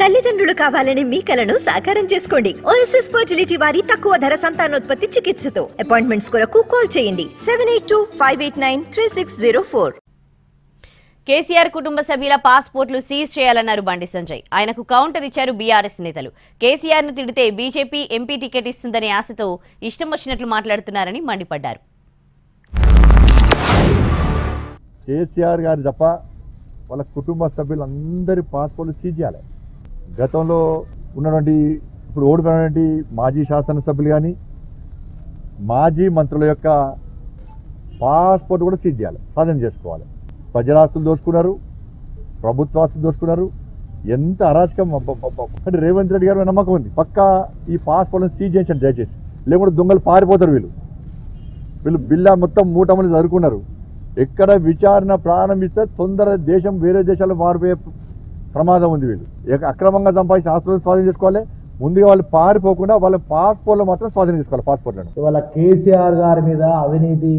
తల్లిదండ్రులు కావాలని మీ కలను సాకారం చేసుకోండి. ఓఎస్ఎస్ ఫర్టిలిటీ వారి తక్కువ ధర సంతానోత్పత్తి చికిత్సతో అపాయింట్మెంట్స్ కొరకు కాల్ చేయండి 7825893604. కేసీఆర్ కుటుంబ సభ్యుల పాస్పోర్ట్లు సీజ్ చేయాలన్నారు బండి సంజయ్. ఆయనకు కౌంటర్ ఇచ్చారు బీఆర్ఎస్ నేతలు. కేసీఆర్ ను తిడితే బీజేపీ ఎంపీ టికెట్ ఇస్తుందనే ఆశతో ఇష్టం వచ్చినట్లు మాట్లాడుతున్నారని మండిపడ్డారు. కేసీఆర్ గారు తప్ప వాళ్ళ కుటుంబ సభ్యులందరి పాస్పోర్ట్లు సీజ్ చేయాలి. గతంలో ఉన్నటువంటి ఇప్పుడు ఓడిపోయినటువంటి మాజీ శాసనసభ్యులు కానీ మాజీ మంత్రుల యొక్క పాస్పోర్ట్ కూడా సీజ్ చేయాలి, స్వాధీనం చేసుకోవాలి. ప్రజలాస్తులు దోచుకున్నారు, ప్రభుత్వాస్తులు దోచుకున్నారు. ఎంత అరాచకం. అంటే రేవంత్ రెడ్డి గారు నమ్మకం ఉంది, పక్కా ఈ పాస్పోర్ట్లను సీజ్ చేయించండి దయచేసి, లేకుంటే దొంగలు పారిపోతారు. వీళ్ళు బిల్లా మొత్తం మూటమని చదువుకున్నారు. ఎక్కడ విచారణ ప్రారంభిస్తే తొందర దేశం వేరే దేశాల్లో మారిపోయే ప్రమాదం ఉంది. వీళ్ళు అక్రమంగా సంపాదించిన ఆస్తులను స్వాధీనం చేసుకోవాలి. ముందుగా వాళ్ళు పారిపోకుండా వాళ్ళ పాస్పోర్ట్లు మాత్రం స్వాధీనం చేసుకోవాలి. పాస్పోర్ట్లను ఇవాళ కేసీఆర్ గారి మీద అవినీతి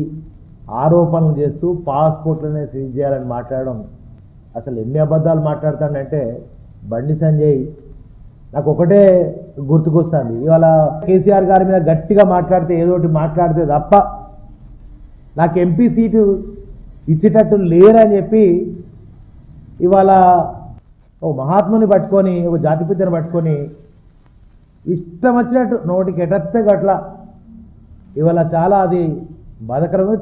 ఆరోపణలు చేస్తూ పాస్పోర్ట్లనే సీజ్ చేయాలని మాట్లాడడం అసలు ఎన్ని అబద్ధాలు మాట్లాడతాడంటే బండి సంజయ్ నాకు ఒకటే గుర్తుకొస్తుంది. ఇవాళ కేసీఆర్ గారి మీద గట్టిగా మాట్లాడితే ఏదోటి మాట్లాడితే తప్ప నాకు ఎంపీ సీటు ఇచ్చేటట్టు లేరని చెప్పి ఇవాళ ఒక మహాత్ముని పట్టుకొని ఒక జాతిపితను పట్టుకొని ఇష్టం వచ్చినట్టు నోటికి ఎటత్తే గట్ల ఇవాళ చాలా అది బాధాకరమే.